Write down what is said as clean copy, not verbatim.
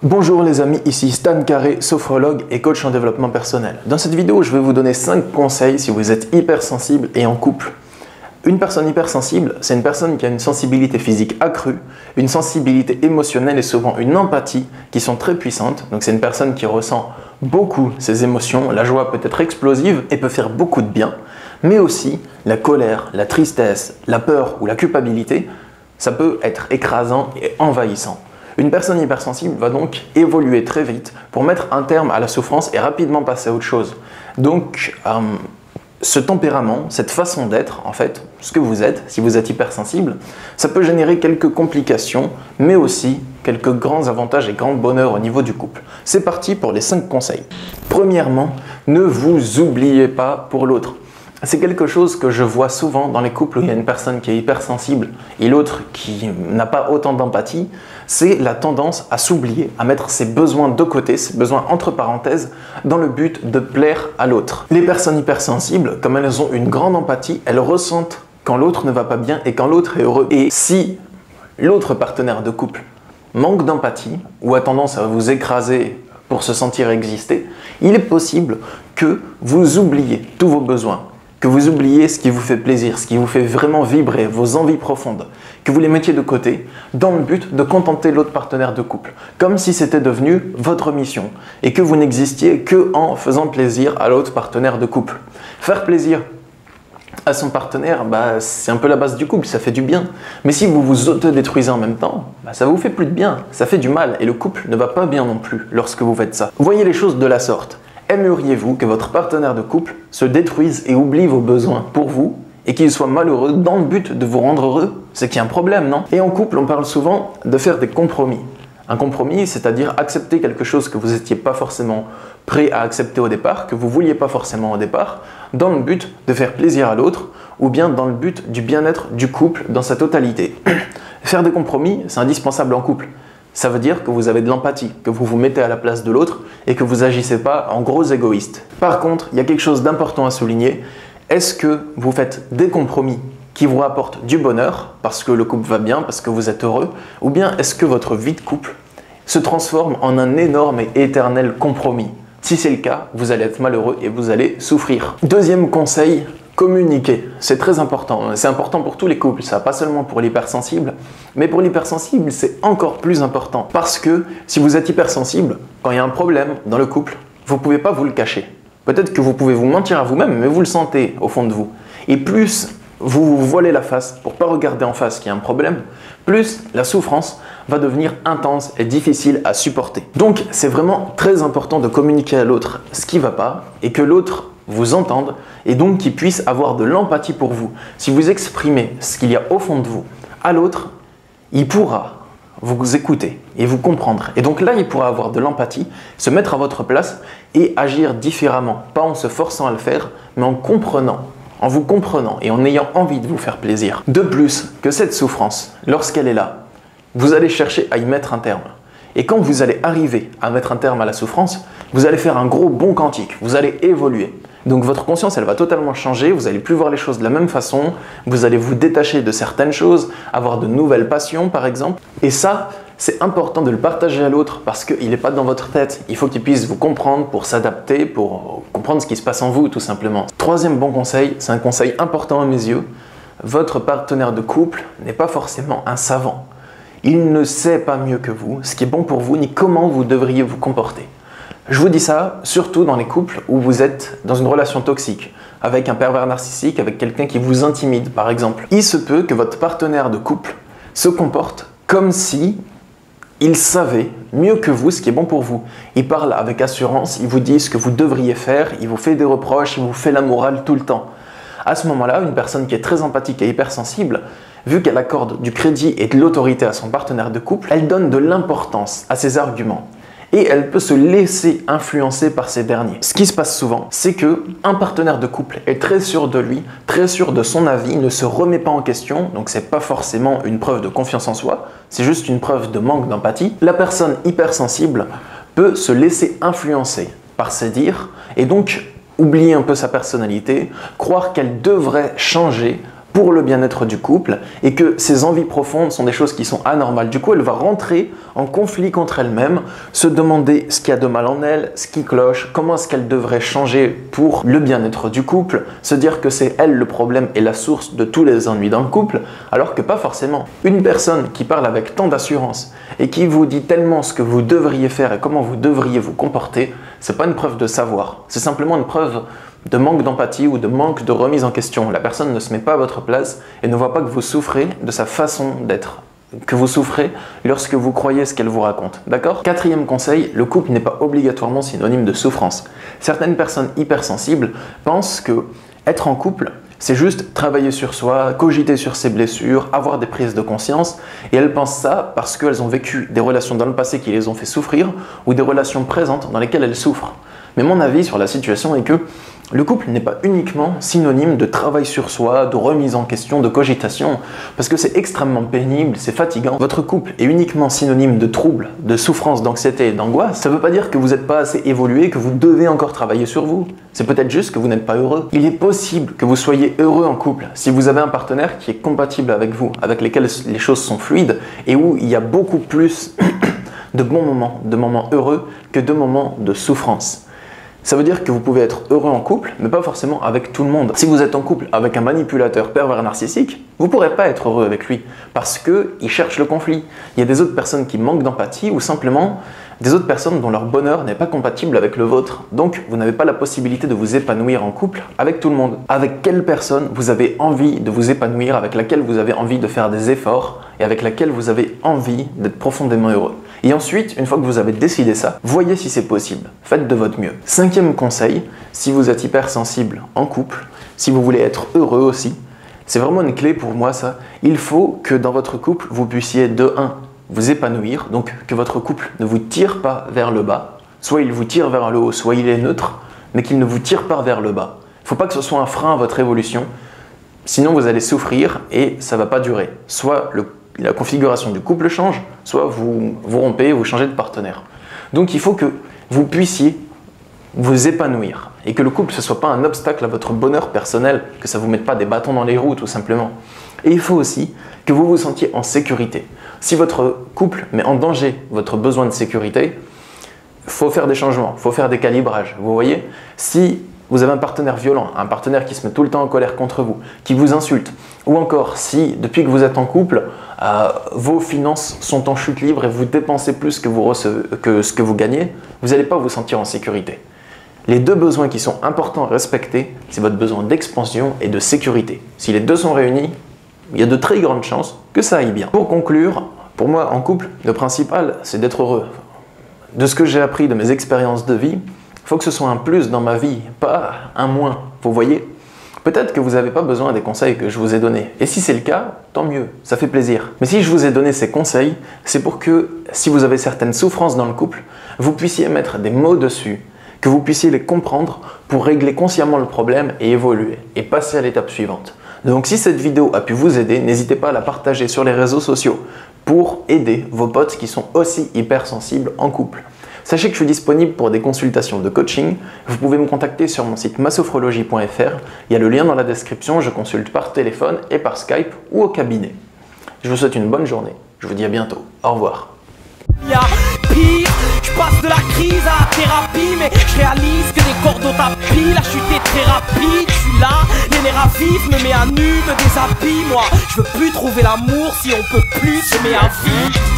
Bonjour les amis, ici Stan Carré, sophrologue et coach en développement personnel. Dans cette vidéo, je vais vous donner 5 conseils si vous êtes hypersensible et en couple. Une personne hypersensible, c'est une personne qui a une sensibilité physique accrue, une sensibilité émotionnelle et souvent une empathie qui sont très puissantes. Donc c'est une personne qui ressent beaucoup ses émotions. La joie peut être explosive et peut faire beaucoup de bien, mais aussi la colère, la tristesse, la peur ou la culpabilité, ça peut être écrasant et envahissant. Une personne hypersensible va donc évoluer très vite pour mettre un terme à la souffrance et rapidement passer à autre chose. Donc, ce tempérament, cette façon d'être, en fait, ce que vous êtes, si vous êtes hypersensible, ça peut générer quelques complications, mais aussi quelques grands avantages et grands bonheurs au niveau du couple. C'est parti pour les 5 conseils. Premièrement, ne vous oubliez pas pour l'autre. C'est quelque chose que je vois souvent dans les couples où il y a une personne qui est hypersensible et l'autre qui n'a pas autant d'empathie, c'est la tendance à s'oublier, à mettre ses besoins de côté, ses besoins entre parenthèses, dans le but de plaire à l'autre. Les personnes hypersensibles, comme elles ont une grande empathie, elles ressentent quand l'autre ne va pas bien et quand l'autre est heureux. Et si l'autre partenaire de couple manque d'empathie ou a tendance à vous écraser pour se sentir exister, il est possible que vous oubliez tous vos besoins, que vous oubliez ce qui vous fait plaisir, ce qui vous fait vraiment vibrer, vos envies profondes, que vous les mettiez de côté dans le but de contenter l'autre partenaire de couple, comme si c'était devenu votre mission et que vous n'existiez que en faisant plaisir à l'autre partenaire de couple. Faire plaisir à son partenaire, c'est un peu la base du couple, ça fait du bien. Mais si vous vous autodétruisez en même temps, ça vous fait plus de bien, ça fait du mal et le couple ne va pas bien non plus lorsque vous faites ça. Voyez les choses de la sorte. Aimeriez-vous que votre partenaire de couple se détruise et oublie vos besoins pour vous et qu'il soit malheureux dans le but de vous rendre heureux? C'est qu'il y a un problème, non? Et en couple, on parle souvent de faire des compromis. Un compromis, c'est-à-dire accepter quelque chose que vous n'étiez pas forcément prêt à accepter au départ, que vous ne vouliez pas forcément au départ, dans le but de faire plaisir à l'autre ou bien dans le but du bien-être du couple dans sa totalité. Faire des compromis, c'est indispensable en couple. Ça veut dire que vous avez de l'empathie, que vous vous mettez à la place de l'autre et que vous n'agissez pas en gros égoïste. Par contre, il y a quelque chose d'important à souligner. Est-ce que vous faites des compromis qui vous rapportent du bonheur parce que le couple va bien, parce que vous êtes heureux, ou bien est-ce que votre vie de couple se transforme en un énorme et éternel compromis? Si c'est le cas, vous allez être malheureux et vous allez souffrir. Deuxième conseil, communiquer. C'est très important. C'est important pour tous les couples, ça, pas seulement pour l'hypersensible, mais pour l'hypersensible, c'est encore plus important. Parce que si vous êtes hypersensible, quand il y a un problème dans le couple, vous ne pouvez pas vous le cacher. Peut-être que vous pouvez vous mentir à vous-même, mais vous le sentez au fond de vous. Et plus vous vous voilez la face pour ne pas regarder en face qu'il y a un problème, plus la souffrance va devenir intense et difficile à supporter. Donc, c'est vraiment très important de communiquer à l'autre ce qui ne va pas et que l'autre vous entende et donc qu'il puisse avoir de l'empathie pour vous. Si vous exprimez ce qu'il y a au fond de vous à l'autre, il pourra vous écouter et vous comprendre. Et donc là, il pourra avoir de l'empathie, se mettre à votre place et agir différemment. Pas en se forçant à le faire, mais en comprenant. En vous comprenant et en ayant envie de vous faire plaisir. De plus que cette souffrance, lorsqu'elle est là, vous allez chercher à y mettre un terme. Et quand vous allez arriver à mettre un terme à la souffrance, vous allez faire un gros bond quantique, vous allez évoluer. Donc votre conscience, elle va totalement changer, vous n'allez plus voir les choses de la même façon, vous allez vous détacher de certaines choses, avoir de nouvelles passions par exemple. Et ça, c'est important de le partager à l'autre parce qu'il n'est pas dans votre tête. Il faut qu'il puisse vous comprendre pour s'adapter, pour comprendre ce qui se passe en vous tout simplement. Troisième bon conseil, c'est un conseil important à mes yeux. Votre partenaire de couple n'est pas forcément un savant. Il ne sait pas mieux que vous ce qui est bon pour vous ni comment vous devriez vous comporter. Je vous dis ça surtout dans les couples où vous êtes dans une relation toxique, avec un pervers narcissique, avec quelqu'un qui vous intimide par exemple. Il se peut que votre partenaire de couple se comporte comme si il savait mieux que vous ce qui est bon pour vous. Il parle avec assurance, il vous dit ce que vous devriez faire, il vous fait des reproches, il vous fait la morale tout le temps. À ce moment-là, une personne qui est très empathique et hypersensible, vu qu'elle accorde du crédit et de l'autorité à son partenaire de couple, elle donne de l'importance à ses arguments. Et elle peut se laisser influencer par ces derniers. Ce qui se passe souvent, c'est qu'un partenaire de couple est très sûr de lui, très sûr de son avis, ne se remet pas en question, donc c'est pas forcément une preuve de confiance en soi, c'est juste une preuve de manque d'empathie. La personne hypersensible peut se laisser influencer par ses dires et donc oublier un peu sa personnalité, croire qu'elle devrait changer pour le bien-être du couple et que ses envies profondes sont des choses qui sont anormales. Du coup, elle va rentrer en conflit contre elle-même, se demander ce qu'il y a de mal en elle, ce qui cloche, comment est-ce qu'elle devrait changer pour le bien-être du couple, se dire que c'est elle le problème et la source de tous les ennuis dans le couple, alors que pas forcément. Une personne qui parle avec tant d'assurance et qui vous dit tellement ce que vous devriez faire et comment vous devriez vous comporter, c'est pas une preuve de savoir, c'est simplement une preuve de manque d'empathie ou de manque de remise en question. La personne ne se met pas à votre place et ne voit pas que vous souffrez de sa façon d'être, que vous souffrez lorsque vous croyez ce qu'elle vous raconte. D'accord ? Quatrième conseil, le couple n'est pas obligatoirement synonyme de souffrance. Certaines personnes hypersensibles pensent que être en couple, c'est juste travailler sur soi, cogiter sur ses blessures, avoir des prises de conscience, et elles pensent ça parce qu'elles ont vécu des relations dans le passé qui les ont fait souffrir ou des relations présentes dans lesquelles elles souffrent. Mais mon avis sur la situation est que le couple n'est pas uniquement synonyme de travail sur soi, de remise en question, de cogitation, parce que c'est extrêmement pénible, c'est fatigant. Votre couple est uniquement synonyme de troubles, de souffrance, d'anxiété et d'angoisse. Ça ne veut pas dire que vous n'êtes pas assez évolué, que vous devez encore travailler sur vous. C'est peut-être juste que vous n'êtes pas heureux. Il est possible que vous soyez heureux en couple si vous avez un partenaire qui est compatible avec vous, avec lesquels les choses sont fluides et où il y a beaucoup plus de bons moments, de moments heureux que de moments de souffrance. Ça veut dire que vous pouvez être heureux en couple, mais pas forcément avec tout le monde. Si vous êtes en couple avec un manipulateur pervers narcissique, vous ne pourrez pas être heureux avec lui, parce qu'il cherche le conflit. Il y a des autres personnes qui manquent d'empathie, ou simplement des autres personnes dont leur bonheur n'est pas compatible avec le vôtre. Donc, vous n'avez pas la possibilité de vous épanouir en couple avec tout le monde. Avec quelle personne vous avez envie de vous épanouir, avec laquelle vous avez envie de faire des efforts, et avec laquelle vous avez envie d'être profondément heureux. Et ensuite, une fois que vous avez décidé ça, voyez si c'est possible. Faites de votre mieux. Cinquième conseil, si vous êtes hypersensible en couple, si vous voulez être heureux aussi, c'est vraiment une clé pour moi ça. Il faut que dans votre couple, vous puissiez de 1, vous épanouir, donc que votre couple ne vous tire pas vers le bas. Soit il vous tire vers le haut, soit il est neutre, mais qu'il ne vous tire pas vers le bas. Il ne faut pas que ce soit un frein à votre évolution, sinon vous allez souffrir et ça ne va pas durer. Soit la configuration du couple change, soit vous rompez, vous changez de partenaire. Donc il faut que vous puissiez vous épanouir et que le couple ne soit pas un obstacle à votre bonheur personnel, que ça ne vous mette pas des bâtons dans les roues tout simplement. Et il faut aussi que vous vous sentiez en sécurité. Si votre couple met en danger votre besoin de sécurité, il faut faire des changements, il faut faire des calibrages. Vous voyez, si vous avez un partenaire violent, un partenaire qui se met tout le temps en colère contre vous, qui vous insulte, ou encore si, depuis que vous êtes en couple, vos finances sont en chute libre et vous dépensez plus que ce que vous gagnez, vous n'allez pas vous sentir en sécurité. Les deux besoins qui sont importants à respecter, c'est votre besoin d'expansion et de sécurité. Si les deux sont réunis, il y a de très grandes chances que ça aille bien. Pour conclure, pour moi, en couple, le principal, c'est d'être heureux. De ce que j'ai appris de mes expériences de vie, il faut que ce soit un plus dans ma vie, pas un moins. Vous voyez ? Peut-être que vous n'avez pas besoin des conseils que je vous ai donnés. Et si c'est le cas, tant mieux, ça fait plaisir. Mais si je vous ai donné ces conseils, c'est pour que, si vous avez certaines souffrances dans le couple, vous puissiez mettre des mots dessus, que vous puissiez les comprendre pour régler consciemment le problème et évoluer, et passer à l'étape suivante. Donc si cette vidéo a pu vous aider, n'hésitez pas à la partager sur les réseaux sociaux pour aider vos potes qui sont aussi hypersensibles en couple. Sachez que je suis disponible pour des consultations de coaching. Vous pouvez me contacter sur mon site masophrologie.fr. Il y a le lien dans la description. Je consulte par téléphone et par Skype ou au cabinet. Je vous souhaite une bonne journée. Je vous dis à bientôt. Au revoir. Je passe de la crise à la thérapie, mais je réalise que des cordes au tapis, la chute est très rapide, je suis là, les nerfs à vif, me met à nu, me déshabille, moi je veux plus trouver l'amour si on peut plus s'aimer à vie.